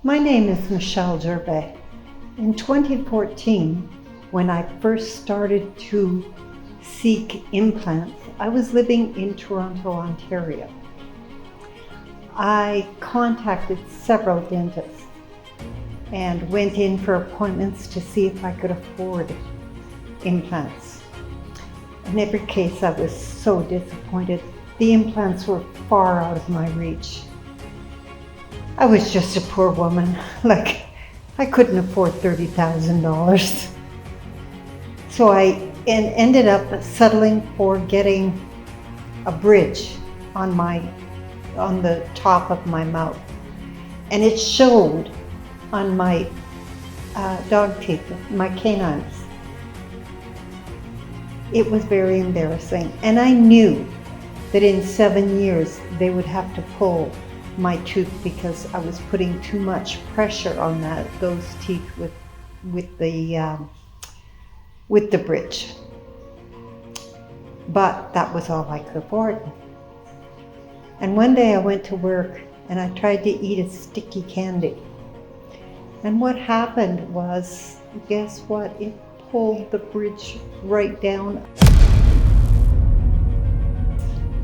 My name is Michelle Gervais. In 2014, when I first started to seek implants, I was living in Toronto, Ontario. I contacted several dentists and went in for appointments to see if I could afford implants. In every case, I was so disappointed. The implants were far out of my reach. I was just a poor woman. I couldn't afford $30,000. So I ended up settling for getting a bridge on the top of my mouth. And it showed on my dog teeth, my canines. It was very embarrassing. And I knew that in 7 years they would have to pull my tooth because I was putting too much pressure on those teeth with the bridge. But that was all I could afford. And one day I went to work and I tried to eat a sticky candy. And what happened was, guess what? It pulled the bridge right down.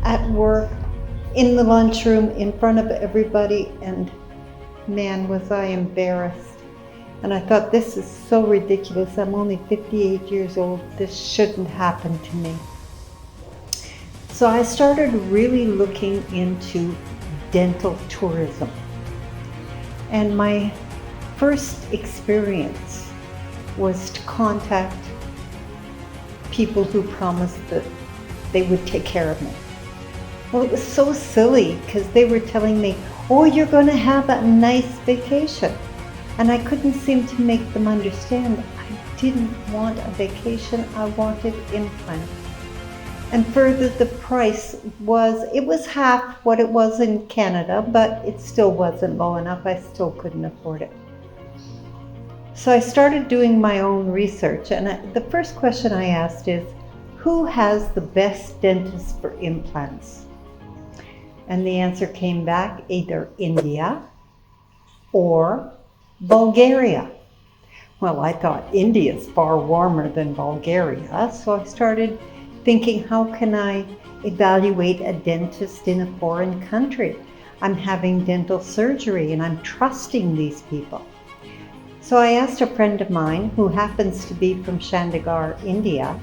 At work, in the lunchroom, in front of everybody, and man, was I embarrassed. And I thought, this is so ridiculous. I'm only 58 years old. This shouldn't happen to me. So I started really looking into dental tourism. And my first experience was to contact people who promised that they would take care of me. Well, it was so silly because they were telling me, oh, you're going to have a nice vacation. And I couldn't seem to make them understand. I didn't want a vacation, I wanted implants. And further, the price was half what it was in Canada, but it still wasn't low enough. I still couldn't afford it. So I started doing my own research, and the first question I asked is, who has the best dentist for implants? And the answer came back, either India or Bulgaria. Well, I thought India's far warmer than Bulgaria, so I started thinking, how can I evaluate a dentist in a foreign country? I'm having dental surgery and I'm trusting these people. So I asked a friend of mine who happens to be from Chandigarh, India,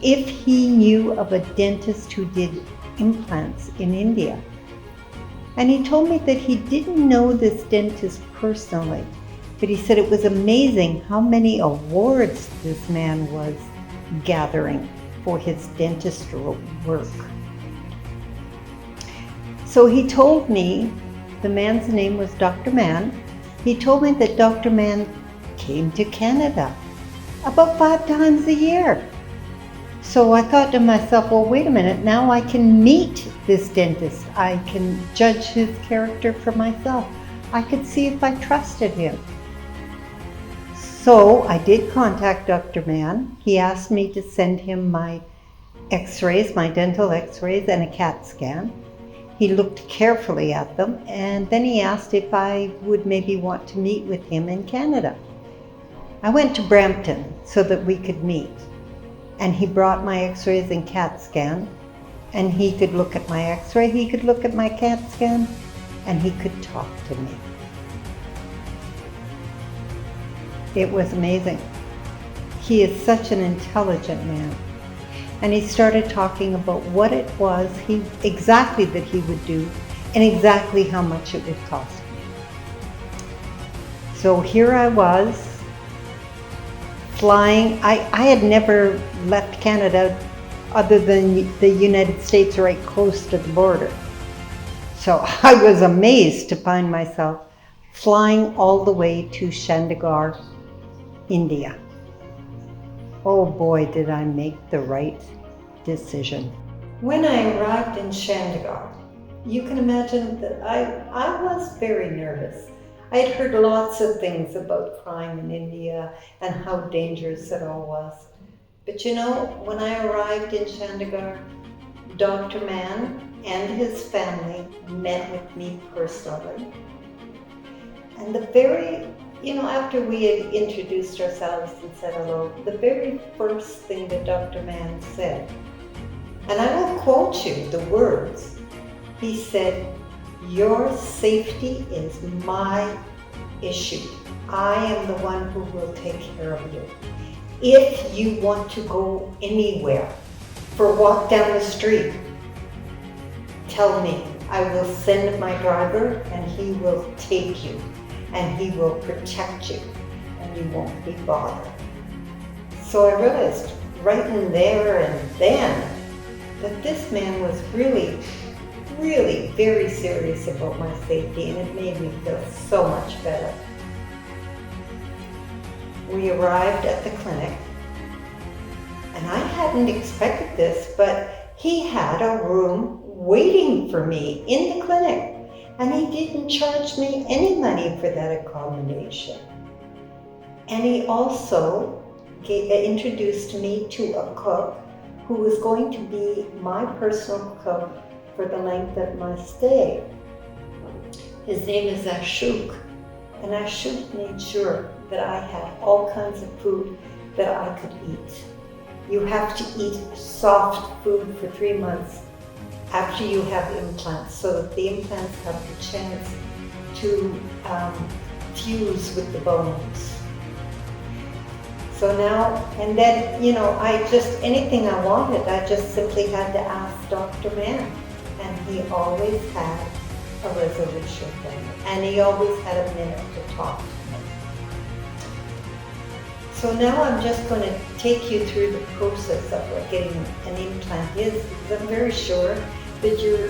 if he knew of a dentist who did implants in India. And he told me that he didn't know this dentist personally, but he said it was amazing how many awards this man was gathering for his dentistry work. So he told me, the man's name was Dr. Mann. He told me that Dr. Mann came to Canada about 5 times a year. So I thought to myself, well, wait a minute, now I can meet this dentist. I can judge his character for myself. I could see if I trusted him. So I did contact Dr. Mann. He asked me to send him my x-rays, my dental x-rays, and a CAT scan. He looked carefully at them, and then he asked if I would maybe want to meet with him in Canada. I went to Brampton so that we could meet. And he brought my x-rays and CAT scan, and he could look at my x-ray, he could look at my CAT scan, and he could talk to me. It was amazing. He is such an intelligent man. And he started talking about what it was exactly that he would do and exactly how much it would cost me. So here I was, flying. I had never left Canada other than the United States right close to the border. So I was amazed to find myself flying all the way to Chandigarh, India. Oh boy, did I make the right decision. When I arrived in Chandigarh, you can imagine that I was very nervous. I had heard lots of things about crime in India and how dangerous it all was. But you know, when I arrived in Chandigarh, Dr. Mann and his family met with me personally. And the very, after we had introduced ourselves and said hello, the very first thing that Dr. Mann said, and I will quote you the words, he said, "Your safety is my issue. I am the one who will take care of you. If you want to go anywhere, for a walk down the street, tell me. I will send my driver and he will take you and he will protect you and you won't be bothered." So I realized right in there and then that this man was really, really very serious about my safety, and it made me feel so much better. We arrived at the clinic, and I hadn't expected this, but he had a room waiting for me in the clinic, and he didn't charge me any money for that accommodation. And he also introduced me to a cook who was going to be my personal cook for the length of my stay. His name is Ashok, and Ashok made sure that I had all kinds of food that I could eat. You have to eat soft food for 3 months after you have implants, so that the implants have the chance to fuse with the bones. So now, and then, anything I wanted, I just simply had to ask Dr. Mann. And he always had a resolution for me. And he always had a minute to talk to me. So now I'm just going to take you through the process of what getting an implant is, because I'm very sure that you're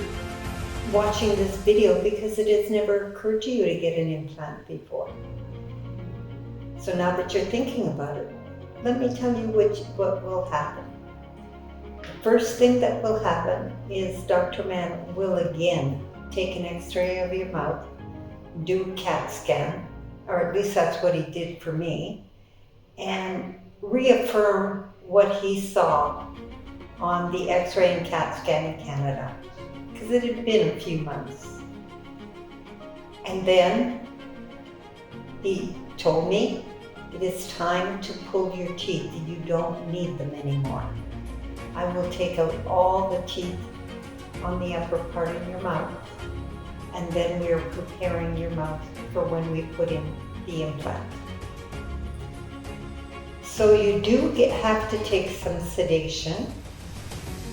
watching this video because it has never occurred to you to get an implant before. So now that you're thinking about it, let me tell you what will happen. The first thing that will happen is Dr. Mann will again take an x-ray of your mouth, do a CAT scan, or at least that's what he did for me, and reaffirm what he saw on the x-ray and CAT scan in Canada, because it had been a few months. And then he told me, "It is time to pull your teeth. You don't need them anymore. I will take out all the teeth on the upper part of your mouth, and then we are preparing your mouth for when we put in the implant." So you do have to take some sedation.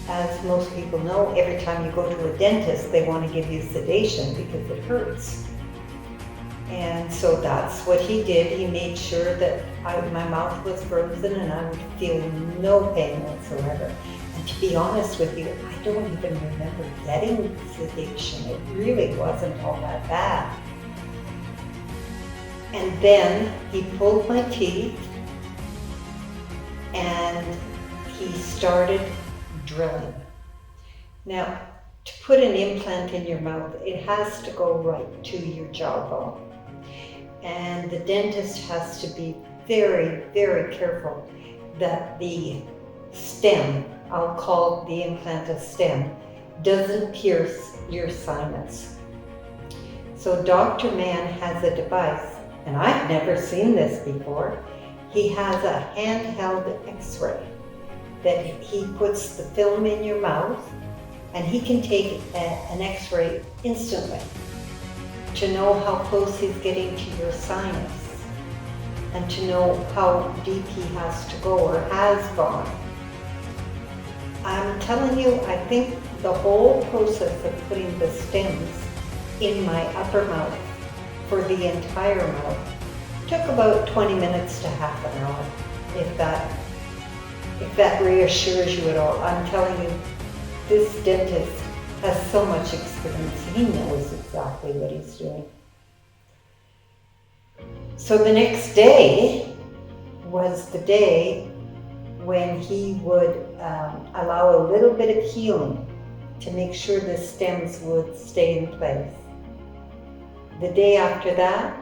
As most people know, every time you go to a dentist, they want to give you sedation because it hurts. And so that's what he did. He made sure that my mouth was frozen and I would feel no pain whatsoever. And to be honest with you, I don't even remember getting sedation. It really wasn't all that bad. And then he pulled my teeth and he started drilling. Now, to put an implant in your mouth, it has to go right to your jawbone. And the dentist has to be very, very careful that the stem, I'll call the implant a stem, doesn't pierce your sinus. So Dr. Mann has a device, and I've never seen this before. He has a handheld x-ray that he puts the film in your mouth, and he can take an x-ray instantly to know how close he's getting to your sinus and to know how deep he has to go or has gone. I'm telling you, I think the whole process of putting the stems in my upper mouth for the entire mouth took about 20 minutes to half an hour, if that reassures you at all. I'm telling you, this dentist has so much experience. He knows exactly what he's doing. So the next day was the day when he would allow a little bit of healing to make sure the stems would stay in place. The day after that,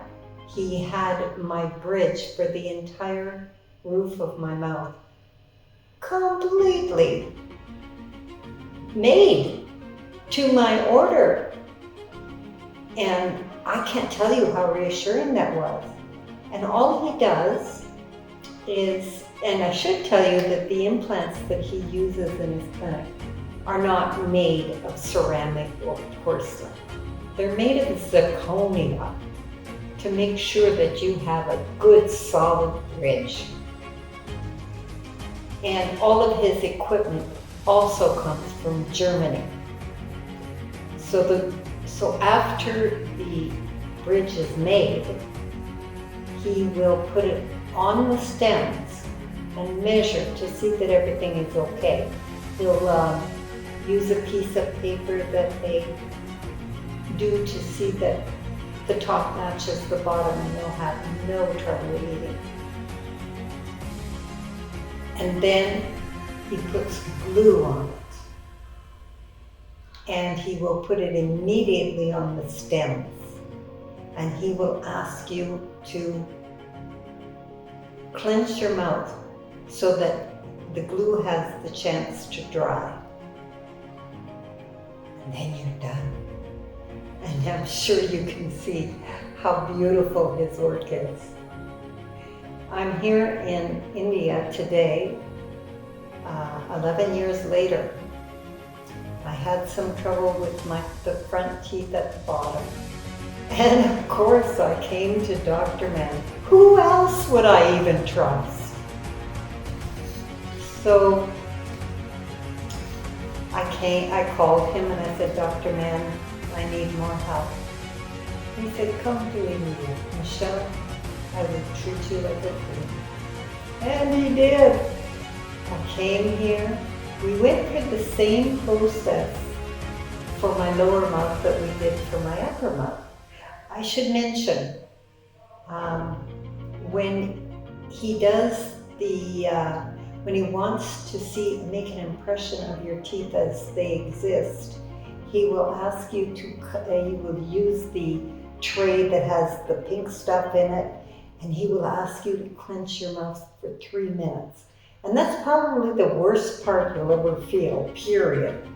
he had my bridge for the entire roof of my mouth completely made to my order. And I can't tell you how reassuring that was. And all he does is, and I should tell you that the implants that he uses in his clinic are not made of ceramic or porcelain. They're made of zirconia to make sure that you have a good solid bridge. And all of his equipment also comes from Germany. So after the bridge is made, he will put it on the stems and measure to see that everything is okay. He'll use a piece of paper that they do to see that the top matches the bottom, and they'll have no trouble reading. And then he puts glue on it. And he will put it immediately on the stems. And he will ask you to clench your mouth so that the glue has the chance to dry. And then you're done. And I'm sure you can see how beautiful his work is. I'm here in India today, 11 years later. I had some trouble with the front teeth at the bottom. And of course I came to Dr. Mann. Who else would I even trust? So I called him and I said, Dr. Mann, I need more help. He said, come to India, Michelle, I will treat you like a queen. And he did. I came here. We went through the same process for my lower mouth that we did for my upper mouth. I should mention, when he does when he wants to make an impression of your teeth as they exist, he will ask you he will use the tray that has the pink stuff in it, and he will ask you to clench your mouth for 3 minutes. And that's probably the worst part you'll ever feel, period.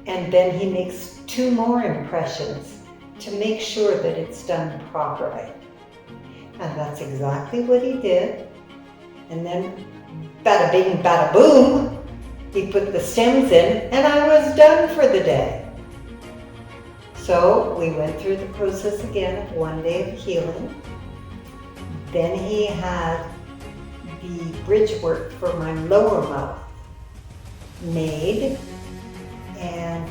And then he makes 2 more impressions to make sure that it's done properly. And that's exactly what he did. And then, bada bing, bada boom, he put the stems in, and I was done for the day. So we went through the process again of 1 day of healing. Then he had the bridge work for my lower mouth made, and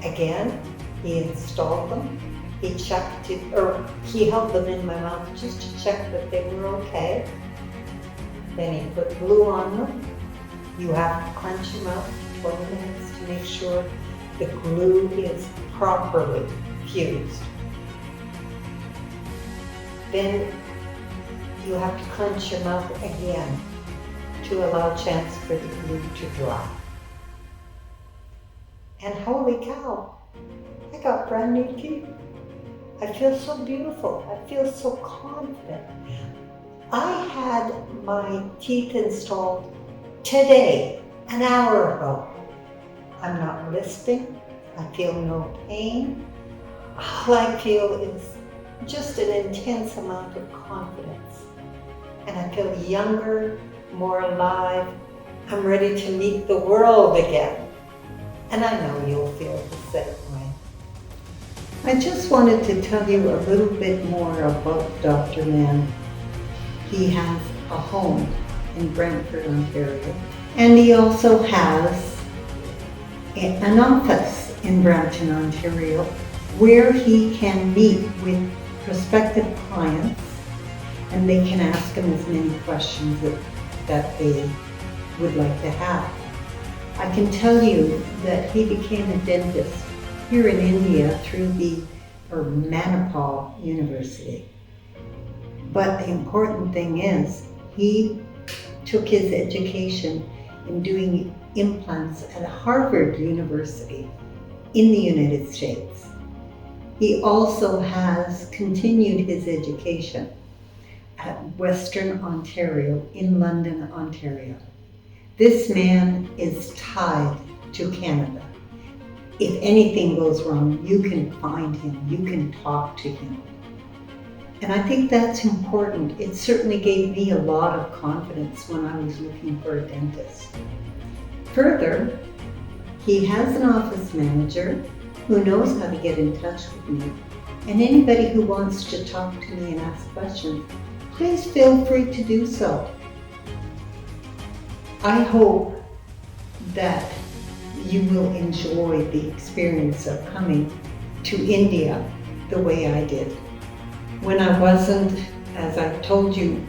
again he installed them. He checked it, or he held them in my mouth just to check that they were okay. Then he put glue on them. You have to clench your mouth for 20 minutes to make sure the glue is properly fused. Then you have to clench your mouth again to allow a chance for the glue to dry. And holy cow, I got brand new teeth. I feel so beautiful. I feel so confident. I had my teeth installed today, an hour ago. I'm not lisping. I feel no pain. All I feel is just an intense amount of confidence. And I feel younger, more alive. I'm ready to meet the world again. And I know you'll feel the same way. I just wanted to tell you a little bit more about Dr. Mann. He has a home in Brantford, Ontario. And he also has an office in Brampton, Ontario, where he can meet with prospective clients, and they can ask him as many questions that they would like to have. I can tell you that he became a dentist here in India through the Manipal University. But the important thing is, he took his education in doing implants at Harvard University in the United States. He also has continued his education at Western Ontario in London, Ontario. This man is tied to Canada. if anything goes wrong, you can find him, you can talk to him. And I think that's important. It certainly gave me a lot of confidence when I was looking for a dentist. Further, he has an office manager who knows how to get in touch with me. And anybody who wants to talk to me and ask questions, please feel free to do so. I hope that you will enjoy the experience of coming to India the way I did. When I wasn't, as I told you,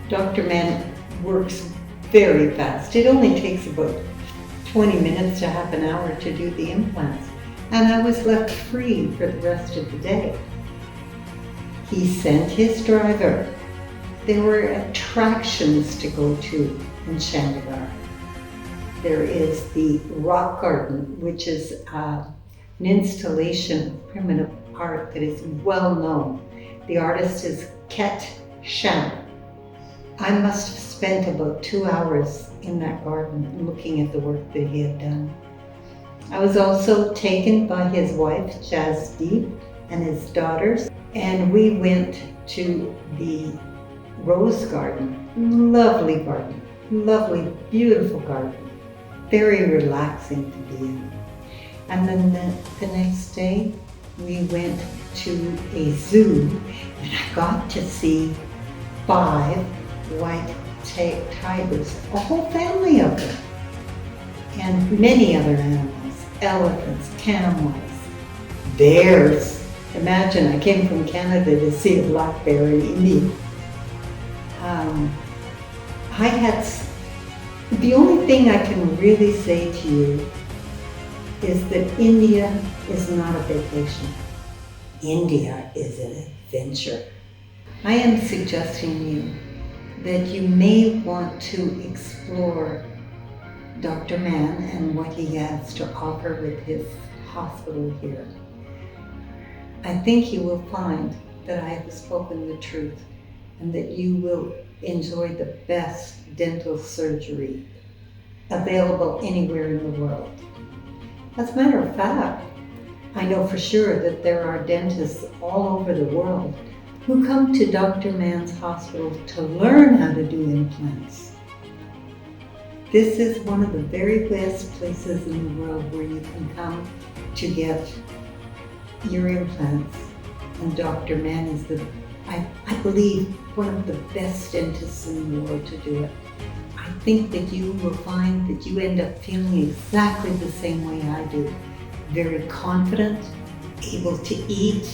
Dr. Mann works very fast. It only takes about 20 minutes to half an hour to do the implants, and I was left free for the rest of the day. He sent his driver. There were attractions to go to in Chandigarh. There is the rock garden, which is an installation of primitive art that is well known. The artist is Ket Sham. I must have spent about 2 hours in that garden looking at the work that he had done. I was also taken by his wife, Jasdeep, and his daughters, and we went to the rose garden. Lovely, beautiful garden. Very relaxing to be in. And then the next day, we went to a zoo, and I got to see 5 white tigers, a whole family of them, and many other animals, elephants, camels, bears. Imagine I came from Canada to see a black bear in India. The only thing I can really say to you is that India is not a vacation. India is an adventure. I am suggesting you that you may want to explore Dr. Mann and what he has to offer with his hospital here. I think you will find that I have spoken the truth and that you will enjoy the best dental surgery available anywhere in the world. As a matter of fact, I know for sure that there are dentists all over the world who come to Dr. Mann's hospital to learn how to do implants. This is one of the very best places in the world where you can come to get your implants. And Dr. Mann is I believe, one of the best dentists in the world to do it. I think that you will find that you end up feeling exactly the same way I do. Very confident, able to eat,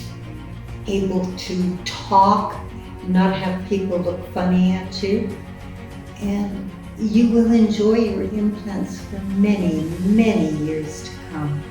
able to talk, not have people look funny at you, and you will enjoy your implants for many, many years to come.